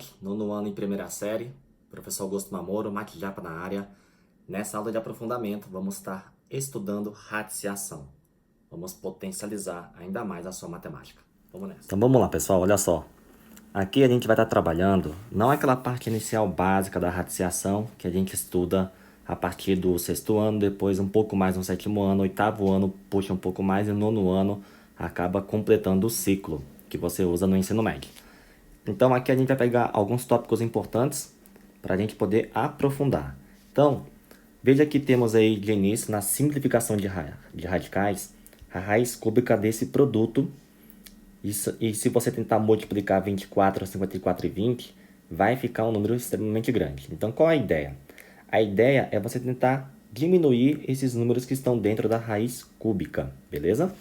MED, nono ano em primeira série, professor Augusto Mamoro, Matijapa na área. Nessa aula de aprofundamento, vamos estar estudando radiciação. Vamos potencializar ainda mais a sua matemática. Vamos nessa. Então vamos lá, pessoal, olha só. Aqui a gente vai estar trabalhando, não aquela parte inicial básica da radiciação, que a gente estuda a partir do sexto ano, depois um pouco mais no sétimo ano, oitavo ano puxa um pouco mais e nono ano acaba completando o ciclo que você usa no ensino médio. Então aqui a gente vai pegar alguns tópicos importantes para a gente poder aprofundar. Então, veja que temos aí de início, na simplificação de radicais, a raiz cúbica desse produto. E se você tentar multiplicar 24, 54 e 20, vai ficar um número extremamente grande. Então qual é a ideia? A ideia é você tentar diminuir esses números que estão dentro da raiz cúbica, beleza?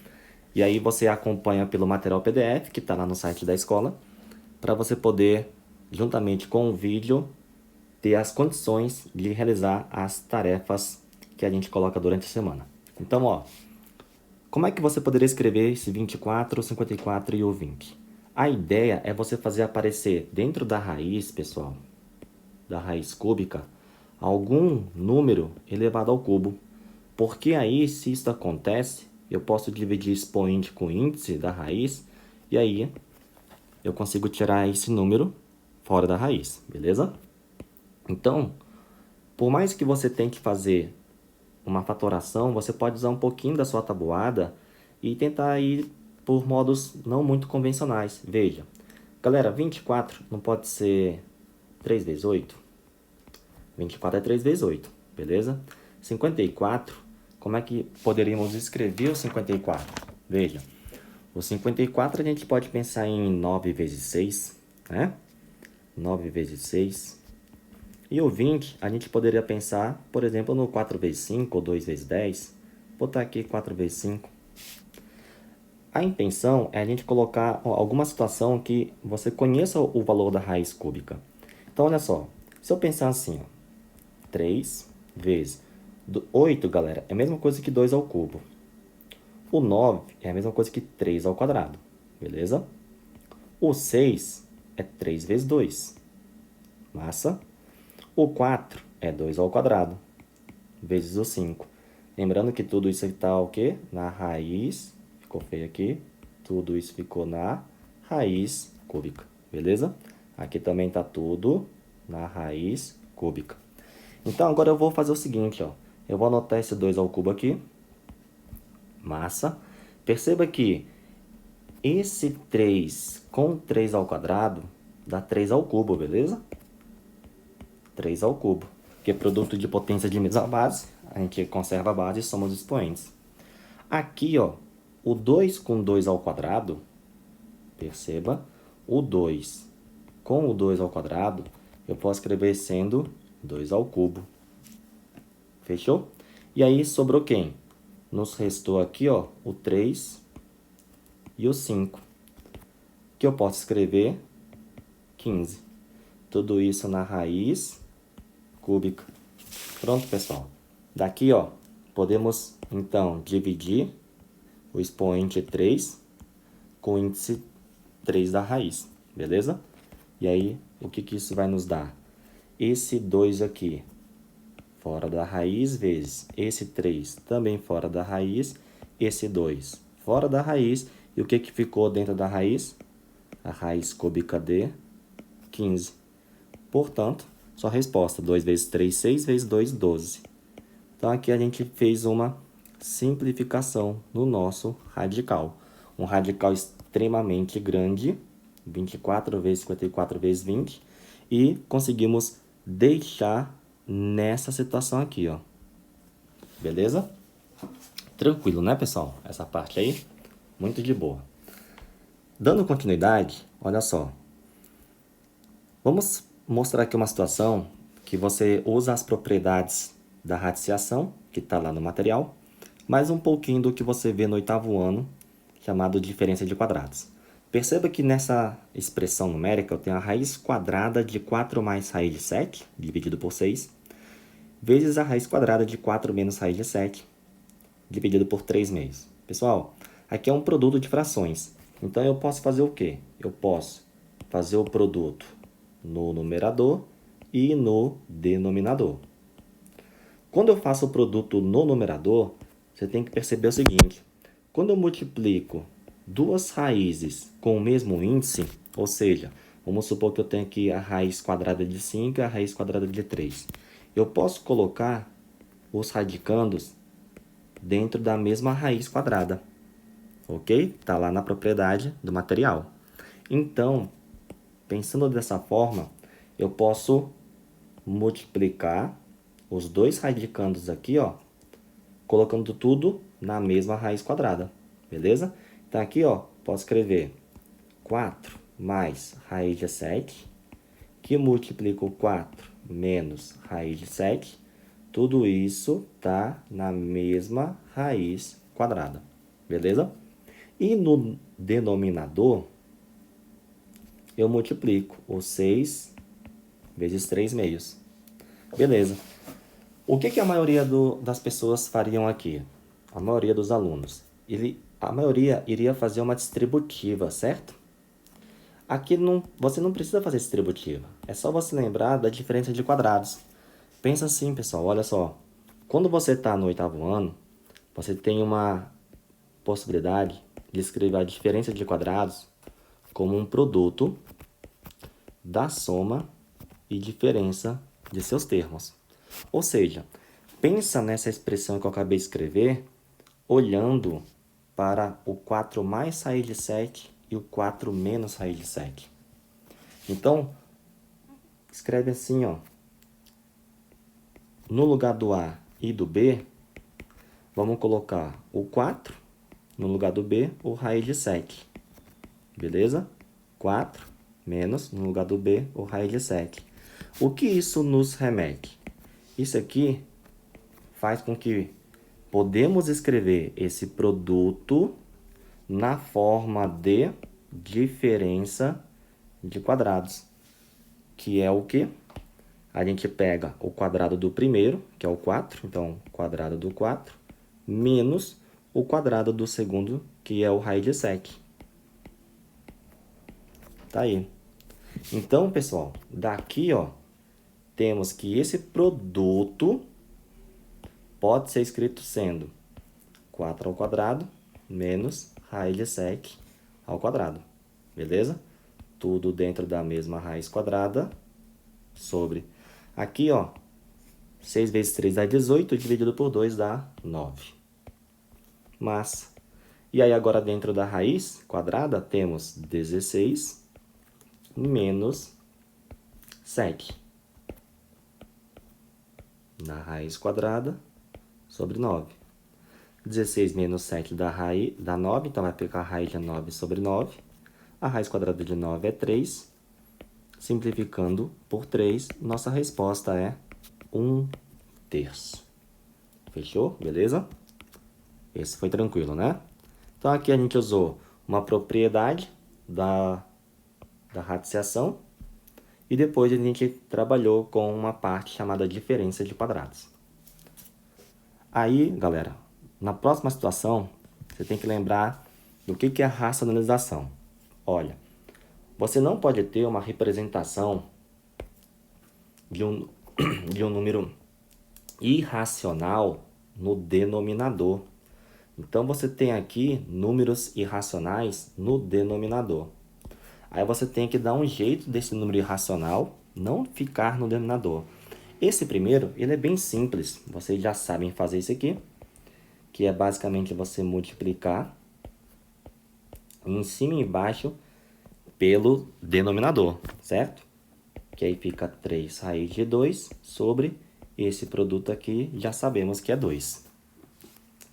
E aí você acompanha pelo material PDF, que está lá no site da escola, para você poder, juntamente com o vídeo, ter as condições de realizar as tarefas que a gente coloca durante a semana. Então, ó, como é que você poderia escrever esse 24, 54 e o 20? A ideia é você fazer aparecer dentro da raiz, pessoal, da raiz cúbica, algum número elevado ao cubo. Porque aí, se isso acontece, eu posso dividir expoente com índice da raiz, e aí eu consigo tirar esse número fora da raiz, beleza? Então, por mais que você tenha que fazer uma fatoração, você pode usar um pouquinho da sua tabuada e tentar ir por modos não muito convencionais. Veja, galera, 24 não pode ser 3 vezes 8? 24 é 3 vezes 8, beleza? 54, como é que poderíamos escrever o 54? Veja, o 54 a gente pode pensar em 9 vezes 6, né? 9 vezes 6. E o 20, a gente poderia pensar, por exemplo, no 4 vezes 5 ou 2 vezes 10. Vou botar aqui 4 vezes 5. A intenção é a gente colocar alguma situação que você conheça o valor da raiz cúbica. Então, olha só. Se eu pensar assim, ó, 3 vezes 8, galera, é a mesma coisa que 2 ao cubo. O 9 é a mesma coisa que 3 ao quadrado, beleza? O 6 é 3 vezes 2. Massa. O 4 é 2 ao quadrado, vezes o 5. Lembrando que tudo isso está o quê? Na raiz, ficou feio aqui, tudo isso ficou na raiz cúbica, beleza? Aqui também está tudo na raiz cúbica. Então, agora eu vou fazer o seguinte, ó. Eu vou anotar esse 2 ao cubo aqui. Massa. Perceba que esse 3 com 3 ao quadrado dá 3 ao cubo, beleza? 3 ao cubo, que é produto de potência de mesma base, a gente conserva a base e soma os expoentes. Aqui, ó, o 2 com 2 ao quadrado, perceba, o 2 com o 2 ao quadrado, eu posso escrever sendo 2 ao cubo. Fechou? E aí, sobrou quem? Nos restou aqui, ó, o 3 e o 5, que eu posso escrever 15. Tudo isso na raiz cúbica. Pronto, pessoal. Daqui, ó, podemos, então, dividir o expoente 3 com o índice 3 da raiz, beleza? E aí, o que que isso vai nos dar? Esse 2 aqui, fora da raiz, vezes esse 3 também fora da raiz, esse 2 fora da raiz, e o que que ficou dentro da raiz? A raiz cúbica de 15. Portanto, sua resposta, 2 vezes 3, 6 vezes 2, 12. Então, aqui a gente fez uma simplificação no nosso radical. Um radical extremamente grande, 24 vezes 54 vezes 20. E conseguimos deixar nessa situação aqui, ó. Beleza? Tranquilo, né, pessoal? Essa parte aí, muito de boa. Dando continuidade, olha só. Vamos mostrar aqui uma situação que você usa as propriedades da radiciação, que está lá no material, mais um pouquinho do que você vê no oitavo ano, chamado diferença de quadrados. Perceba que nessa expressão numérica eu tenho a raiz quadrada de 4 mais raiz de 7, dividido por 6, vezes a raiz quadrada de 4 menos raiz de 7, dividido por 3 meios. Pessoal, aqui é um produto de frações. Então, eu posso fazer o quê? Eu posso fazer o produto no numerador e no denominador. Quando eu faço o produto no numerador, você tem que perceber o seguinte. Quando eu multiplico duas raízes com o mesmo índice, ou seja, vamos supor que eu tenho aqui a raiz quadrada de 5 e a raiz quadrada de 3. Eu posso colocar os radicandos dentro da mesma raiz quadrada, ok? Está lá na propriedade do material. Então, pensando dessa forma, eu posso multiplicar os dois radicandos aqui, ó, colocando tudo na mesma raiz quadrada, beleza? Então, aqui, ó, posso escrever 4 mais raiz de 7, que multiplica o 4 menos raiz de 7. Tudo isso tá na mesma raiz quadrada, beleza? E no denominador, eu multiplico o 6 vezes 3 meios. Beleza. O que a maioria das pessoas fariam aqui? A maioria dos alunos. A maioria iria fazer uma distributiva, certo? Aqui você não precisa fazer distributiva. É só você lembrar da diferença de quadrados. Pensa assim, pessoal, olha só. Quando você está no 8º ano, você tem uma possibilidade de escrever a diferença de quadrados como um produto da soma e diferença de seus termos. Ou seja, pensa nessa expressão que eu acabei de escrever, olhando para o 4 mais raiz de 7 e o 4 menos raiz de 7. Então, escreve assim, ó. No lugar do A e do B, vamos colocar o 4, no lugar do B, o raiz de 7. Beleza? 4 menos, no lugar do B, o raiz de 7. O que isso nos remete? Isso aqui faz com que podemos escrever esse produto na forma de diferença de quadrados, que é o que? A gente pega o quadrado do primeiro, que é o 4, então quadrado do 4, menos o quadrado do segundo, que é o raiz de 7. Tá aí. Então, pessoal, daqui, ó, temos que esse produto pode ser escrito sendo 4 ao quadrado menos raiz de 7 ao quadrado. Beleza? Tudo dentro da mesma raiz quadrada sobre... Aqui, ó, 6 vezes 3 dá 18, dividido por 2 dá 9. Massa. E aí, agora dentro da raiz quadrada, temos 16 menos 7. Na raiz quadrada sobre 9. 16 menos 7 dá 9, então vai ficar a raiz de 9 sobre 9. A raiz quadrada de 9 é 3. Simplificando por 3, nossa resposta é 1/3. Fechou? Beleza? Esse foi tranquilo, né? Então, aqui a gente usou uma propriedade da radiciação e depois a gente trabalhou com uma parte chamada diferença de quadrados. Aí, galera, na próxima situação, você tem que lembrar do que é racionalização. Olha, você não pode ter uma representação de um número irracional no denominador. Então, você tem aqui números irracionais no denominador. Aí você tem que dar um jeito desse número irracional não ficar no denominador. Esse primeiro, ele é bem simples. Vocês já sabem fazer isso aqui, que é basicamente você multiplicar em cima e embaixo pelo denominador, certo? Que aí fica 3 raiz de 2 sobre esse produto aqui, já sabemos que é 2.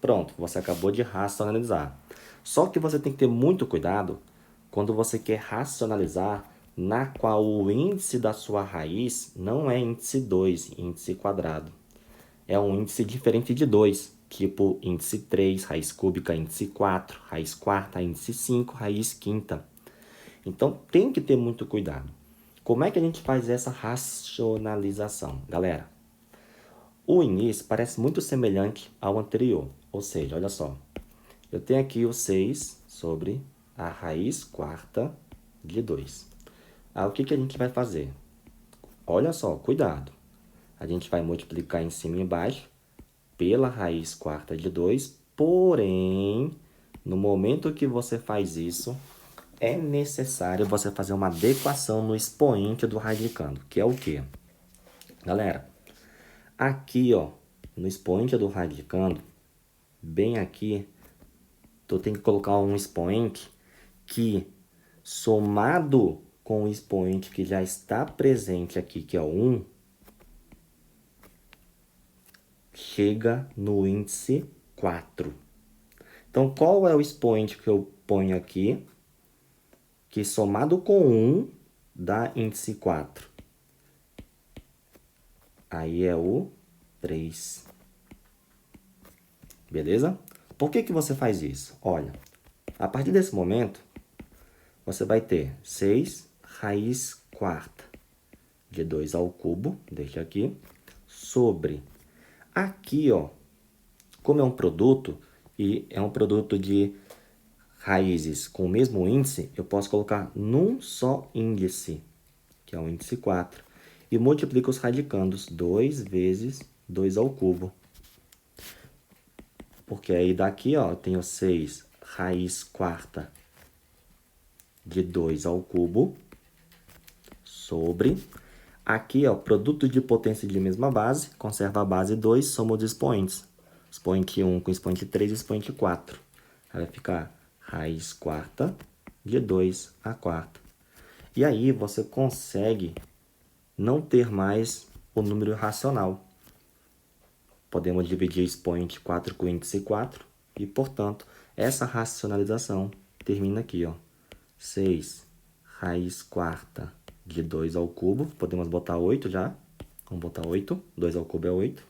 Pronto, você acabou de racionalizar. Só que você tem que ter muito cuidado quando você quer racionalizar na qual o índice da sua raiz não é índice 2, índice quadrado. É um índice diferente de 2, tipo índice 3, raiz cúbica, índice 4, raiz quarta, índice 5, raiz quinta. Então, tem que ter muito cuidado. Como é que a gente faz essa racionalização? Galera, o início parece muito semelhante ao anterior. Ou seja, olha só. Eu tenho aqui o 6 sobre a raiz quarta de 2. Aí o que que a gente vai fazer? Olha só, cuidado. A gente vai multiplicar em cima e embaixo pela raiz quarta de 2, porém, no momento que você faz isso, é necessário você fazer uma adequação no expoente do radicando, que é o quê? Galera, aqui, ó, no expoente do radicando, bem aqui, tu tem que colocar um expoente que, somado com o expoente que já está presente aqui, que é o 1, chega no índice 4. Então, qual é o expoente que eu ponho aqui? Que somado com 1 dá índice 4. Aí é o 3. Beleza? Por que que você faz isso? Olha, a partir desse momento, você vai ter 6 raiz quarta de 2 ao cubo, deixa aqui, sobre aqui, ó, como é um produto, e é um produto de raízes com o mesmo índice, eu posso colocar num só índice, que é o índice 4, e multiplico os radicandos, 2 vezes 2 ao cubo. Porque aí daqui, ó, eu tenho 6 raiz quarta de 2 ao cubo, sobre... Aqui, ó, produto de potência de mesma base, conserva a base 2, soma os expoentes. Expoente 1 com expoente 3 e expoente 4. Aí vai ficar raiz quarta de 2 a quarta. E aí você consegue não ter mais o número racional. Podemos dividir expoente 4 com índice 4 e, portanto, essa racionalização termina aqui, ó. 6 raiz quarta de 2 ao cubo. Podemos botar 8 já. Vamos botar 8. 2 ao cubo é 8.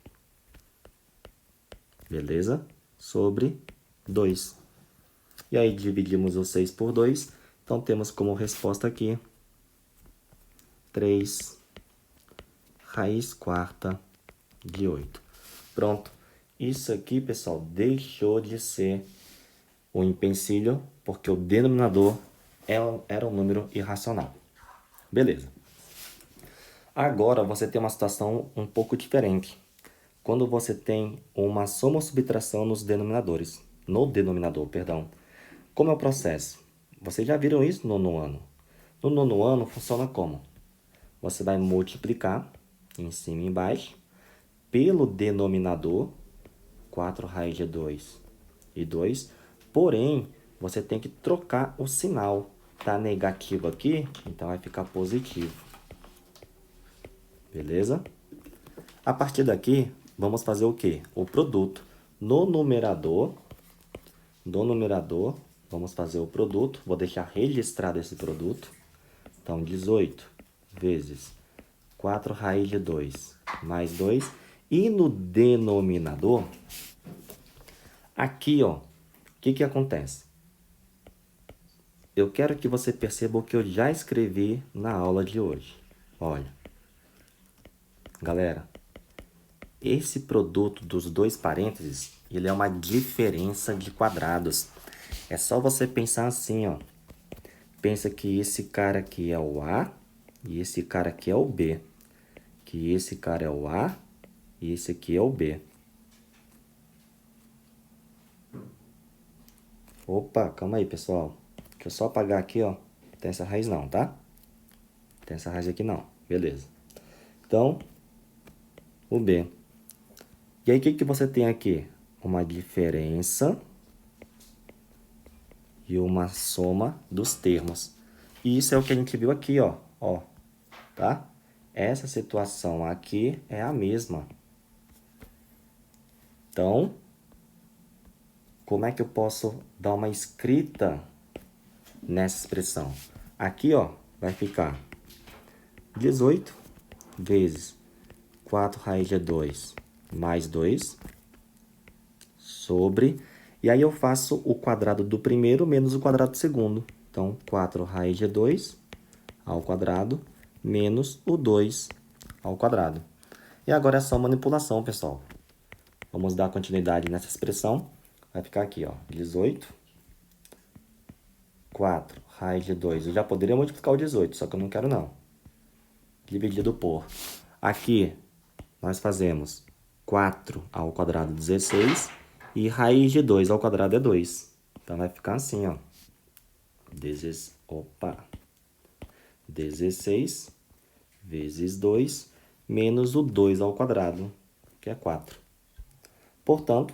Beleza? Sobre 2. E aí dividimos o 6 por 2. Então temos como resposta aqui 3 raiz quarta de 8. Pronto. Isso aqui, pessoal, deixou de ser um empecilho, porque o denominador era um número irracional. Beleza. Agora você tem uma situação um pouco diferente. Quando você tem uma soma ou subtração nos denominadores. No denominador, perdão. Como é o processo? Vocês já viram isso no nono ano. No nono ano funciona como? Você vai multiplicar em cima e embaixo pelo denominador, 4 raiz de 2 e 2. Porém, você tem que trocar o sinal. Tá negativo aqui, então vai ficar positivo. Beleza? A partir daqui, vamos fazer o quê? O produto. No numerador, vamos fazer o produto. Vou deixar registrado esse produto. Então, 18 vezes 4 raiz de 2 mais 2. E no denominador, aqui, ó, o que que acontece? Eu quero que você perceba o que eu já escrevi na aula de hoje. Olha, galera, esse produto dos dois parênteses, ele é uma diferença de quadrados. É só você pensar assim, ó. Pensa que esse cara aqui é o A e esse cara aqui é o B. Que esse cara é o A e esse aqui é o B. Opa, calma aí, pessoal. Deixa eu só apagar aqui, ó. Tem essa raiz não, tá? Tem essa raiz aqui não. Beleza. Então, o B. E aí, o que que você tem aqui? Uma diferença e uma soma dos termos. E isso é o que a gente viu aqui, ó. Ó, tá? Essa situação aqui é a mesma. Então, como é que eu posso dar uma escrita nessa expressão? Aqui, ó, vai ficar 18 vezes 4 raiz de 2 mais 2 sobre... E aí eu faço o quadrado do primeiro menos o quadrado do segundo. Então, 4 raiz de 2 ao quadrado menos o 2 ao quadrado. E agora é só manipulação, pessoal. Vamos dar continuidade nessa expressão. Vai ficar aqui, ó, 18. 4 raiz de 2. Eu já poderia multiplicar o 18, só que eu não quero não. Dividido por. Aqui, nós fazemos 4 ao quadrado 16 e raiz de 2 ao quadrado é 2. Então, vai ficar assim, ó. 16 vezes 2 menos o 2 ao quadrado, que é 4. Portanto,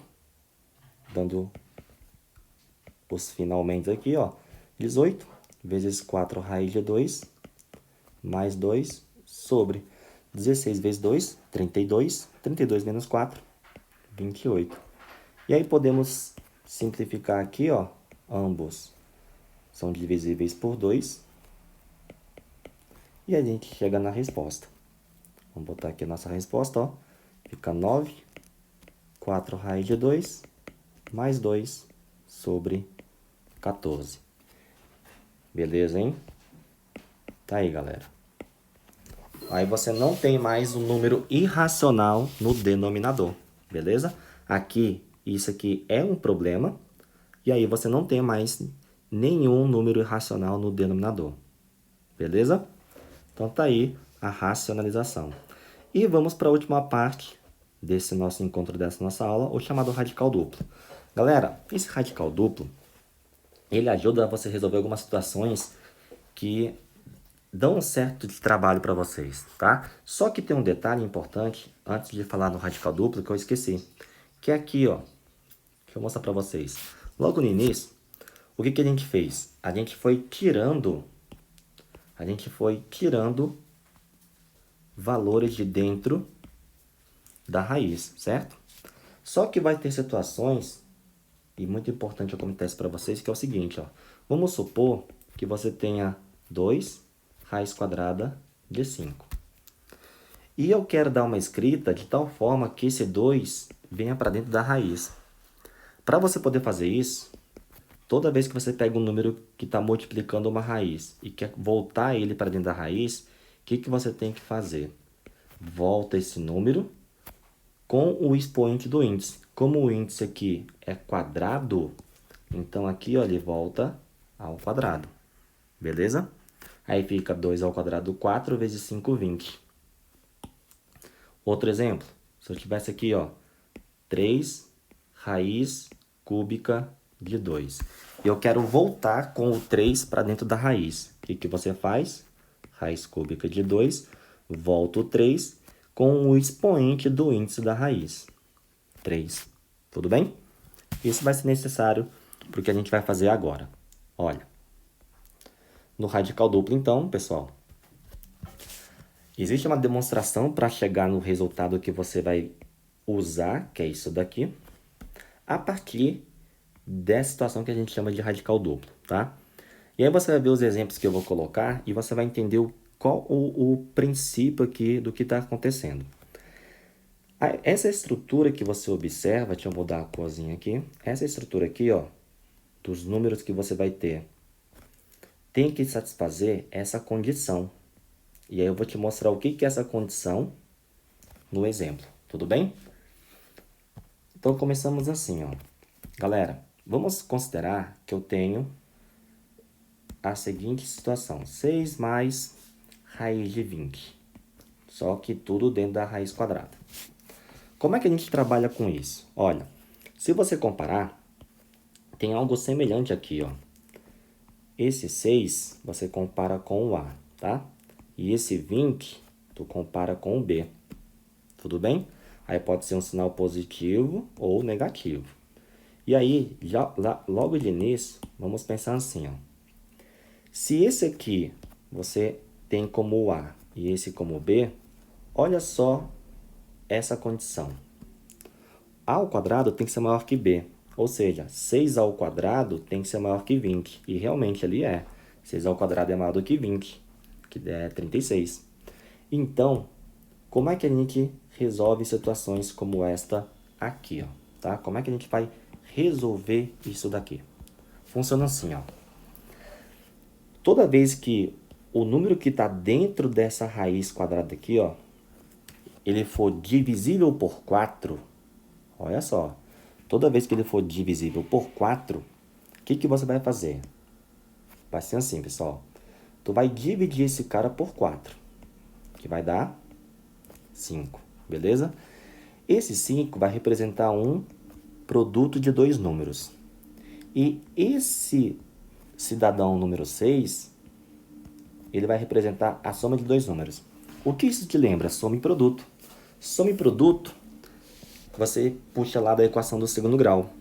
dando os finalmente aqui, ó, 18 vezes 4 raiz de 2 mais 2 sobre 16 vezes 2, 32. 32 menos 4, 28. E aí podemos simplificar aqui, ó, ambos são divisíveis por 2. E a gente chega na resposta. Vamos botar aqui a nossa resposta, ó. Fica 9, 4 raiz de 2, mais 2 sobre 14. Beleza, hein? Tá aí, galera. Aí você não tem mais um número irracional no denominador, beleza? Aqui, isso aqui é um problema. E aí você não tem mais nenhum número irracional no denominador. Beleza? Então tá aí a racionalização. E vamos para a última parte desse nosso encontro, dessa nossa aula, o chamado radical duplo. Galera, esse radical duplo, ele ajuda você a resolver algumas situações que dão um certo de trabalho para vocês, tá? Só que tem um detalhe importante, antes de falar no radical duplo, que eu esqueci. Que é aqui, ó. Deixa eu mostrar para vocês. Logo no início, o que a gente fez? A gente foi tirando valores de dentro da raiz, certo? Só que vai ter situações, e muito importante acontece para vocês, que é o seguinte, ó. Vamos supor que você tenha 2 raiz quadrada de 5. E eu quero dar uma escrita de tal forma que esse 2 venha para dentro da raiz. Para você poder fazer isso, toda vez que você pega um número que está multiplicando uma raiz e quer voltar ele para dentro da raiz, o que você tem que fazer? Volta esse número com o expoente do índice. Como o índice aqui é quadrado, então aqui ó, ele volta ao quadrado. Beleza? Aí fica 2 ao quadrado, 4 vezes 5, 20. Outro exemplo. Se eu tivesse aqui, ó, 3 raiz cúbica de 2. E eu quero voltar com o 3 para dentro da raiz. O que você faz? Raiz cúbica de 2, volta o 3 com o expoente do índice da raiz. 3. Tudo bem? Isso vai ser necessário para o que a gente vai fazer agora. Olha. No radical duplo, então, pessoal, existe uma demonstração para chegar no resultado que você vai usar, que é isso daqui, a partir dessa situação que a gente chama de radical duplo, tá? E aí você vai ver os exemplos que eu vou colocar e você vai entender qual o princípio aqui do que está acontecendo. Essa estrutura que você observa, deixa eu mudar a corzinha aqui, essa estrutura aqui, ó, dos números que você vai ter, tem que satisfazer essa condição. E aí eu vou te mostrar o que é essa condição no exemplo, tudo bem? Então começamos assim, ó. Galera, vamos considerar que eu tenho a seguinte situação. 6 mais raiz de 20. Só que tudo dentro da raiz quadrada. Como é que a gente trabalha com isso? Olha, se você comparar, tem algo semelhante aqui, ó. Esse 6 você compara com o A, tá? E esse 20 tu compara com o B. Tudo bem? Aí pode ser um sinal positivo ou negativo. E aí, logo de início, vamos pensar assim, ó. Se esse aqui você tem como A e esse como B, olha só essa condição. A ao quadrado tem que ser maior que B. Ou seja, 6 ao quadrado tem que ser maior que 20. E realmente ali é. 6 ao quadrado é maior do que 20, que é 36. Então, como é que a gente resolve situações como esta aqui, ó, tá? Como é que a gente vai resolver isso daqui? Funciona assim, ó. Toda vez que o número que está dentro dessa raiz quadrada aqui, ó, ele for divisível por 4, olha só, toda vez que ele for divisível por 4, o que você vai fazer? vai ser assim, pessoal. Tu vai dividir esse cara por 4, que vai dar 5, beleza? Esse 5 vai representar um produto de 2 números. E esse cidadão número 6, ele vai representar a soma de 2 números. O que isso te lembra? Soma e produto. Soma e produto, você puxa lá da equação do segundo grau.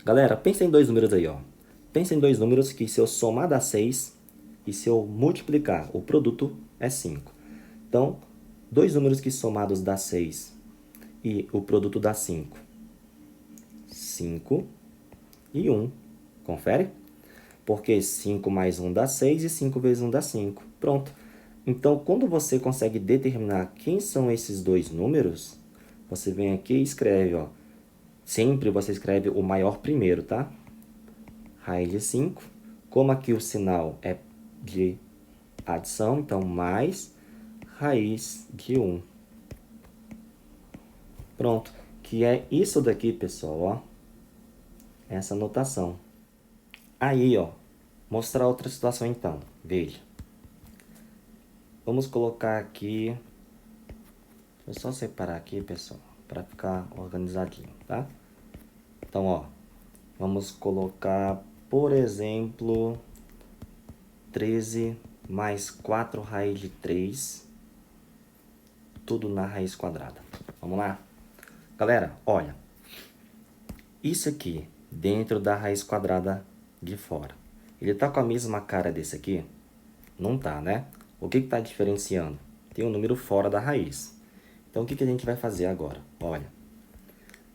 Galera, pensa em 2 números aí, ó. Pensa em 2 números que se eu somar dá 6 e se eu multiplicar, o produto é 5. Então, 2 números que somados dá 6 e o produto dá 5. 5 e 1. Confere? Porque 5 mais 1 dá 6 e 5 vezes 1 dá 5. Pronto. Então, quando você consegue determinar quem são esses 2 números, você vem aqui e escreve, ó. Sempre você escreve o maior primeiro, tá? Raiz de 5. Como aqui o sinal é de adição, então mais raiz de 1. Pronto. Que é isso daqui, pessoal, ó. Essa notação. Aí, ó. Mostrar outra situação, então. Veja. Vamos colocar aqui... Deixa eu só separar aqui, pessoal, para ficar organizadinho, tá? Então, ó. Vamos colocar, por exemplo, 13 mais 4 raiz de 3. Tudo na raiz quadrada. Vamos lá? Galera, olha. Isso aqui, dentro da raiz quadrada de fora. Ele tá com a mesma cara desse aqui? Não tá, né? O que que tá diferenciando? Tem um número fora da raiz. Então, o que que a gente vai fazer agora? Olha.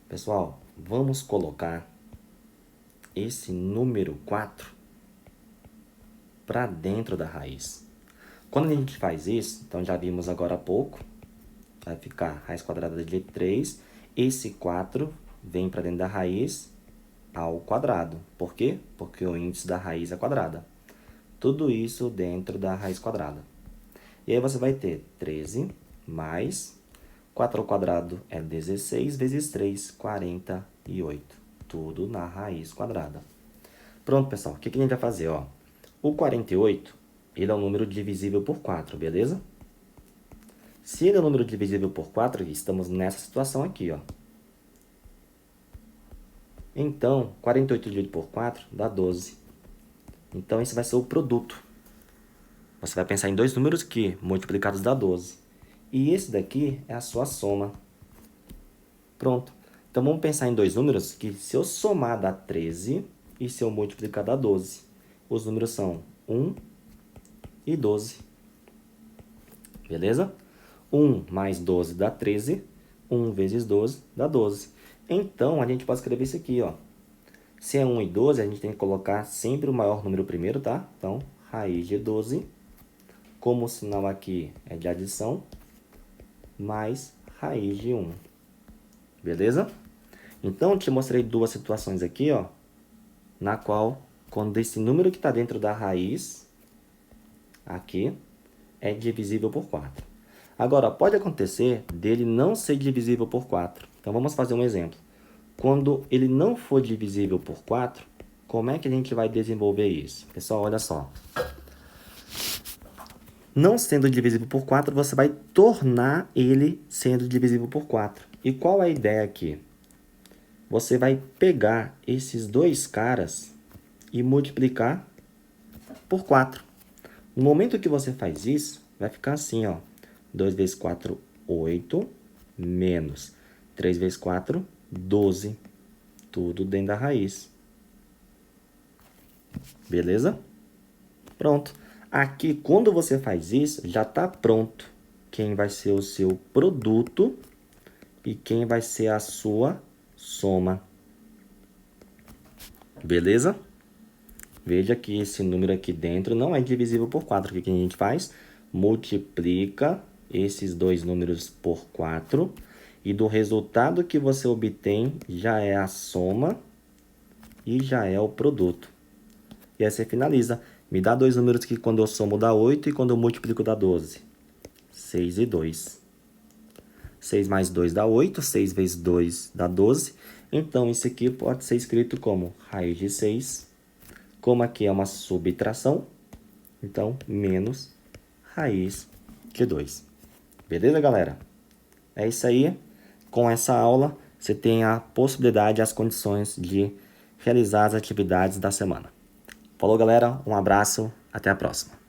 Pessoal, vamos colocar esse número 4 para dentro da raiz. Quando a gente faz isso, então já vimos agora há pouco, vai ficar raiz quadrada de 3. Esse 4 vem para dentro da raiz ao quadrado. Por quê? Porque o índice da raiz é quadrada. Tudo isso dentro da raiz quadrada. E aí você vai ter 13 mais 4 ao quadrado é 16 vezes 3, 48. Tudo na raiz quadrada. Pronto, pessoal. O que que a gente vai fazer, ó? O 48, ele é um número divisível por 4, beleza? Se ele é um número divisível por 4, estamos nessa situação aqui, ó. Então, 48 dividido por 4 dá 12. Então, esse vai ser o produto. Você vai pensar em 2 números que, multiplicados, dá 12. E esse daqui é a sua soma. Pronto. Então, vamos pensar em 2 números que, se eu somar, dá 13. E se eu multiplicar, dá 12. Os números são 1 e 12. Beleza? 1 mais 12 dá 13. 1 vezes 12 dá 12. Então, a gente pode escrever isso aqui, ó. Se é 1 e 12, a gente tem que colocar sempre o maior número primeiro, tá? Então, raiz de 12, como o sinal aqui é de adição, mais raiz de 1. Beleza? Então, eu te mostrei 2 situações aqui, ó, na qual, quando esse número que está dentro da raiz, aqui, é divisível por 4. Agora, pode acontecer dele não ser divisível por 4. Então, vamos fazer um exemplo. Quando ele não for divisível por 4, como é que a gente vai desenvolver isso? Pessoal, olha só. Não sendo divisível por 4, você vai tornar ele sendo divisível por 4. E qual é a ideia aqui? Você vai pegar esses 2 caras e multiplicar por 4. No momento que você faz isso, vai ficar assim, ó. 2 vezes 4, 8, menos 3 vezes 4, 12. Tudo dentro da raiz. Beleza? Pronto. Aqui, quando você faz isso, já está pronto quem vai ser o seu produto e quem vai ser a sua soma. Beleza? Veja que esse número aqui dentro não é divisível por 4. O que a gente faz? Multiplica esses 2 números por 4. E do resultado que você obtém, já é a soma e já é o produto. E aí você finaliza. Me dá 2 números que quando eu somo dá 8 e quando eu multiplico dá 12. 6 e 2. 6 mais 2 dá 8. 6 vezes 2 dá 12. Então, isso aqui pode ser escrito como raiz de 6 Como aqui é uma subtração, então menos raiz de 2. Beleza, galera? É isso aí. Com essa aula, você tem a possibilidade e as condições de realizar as atividades da semana. Falou, galera. Um abraço. Até a próxima.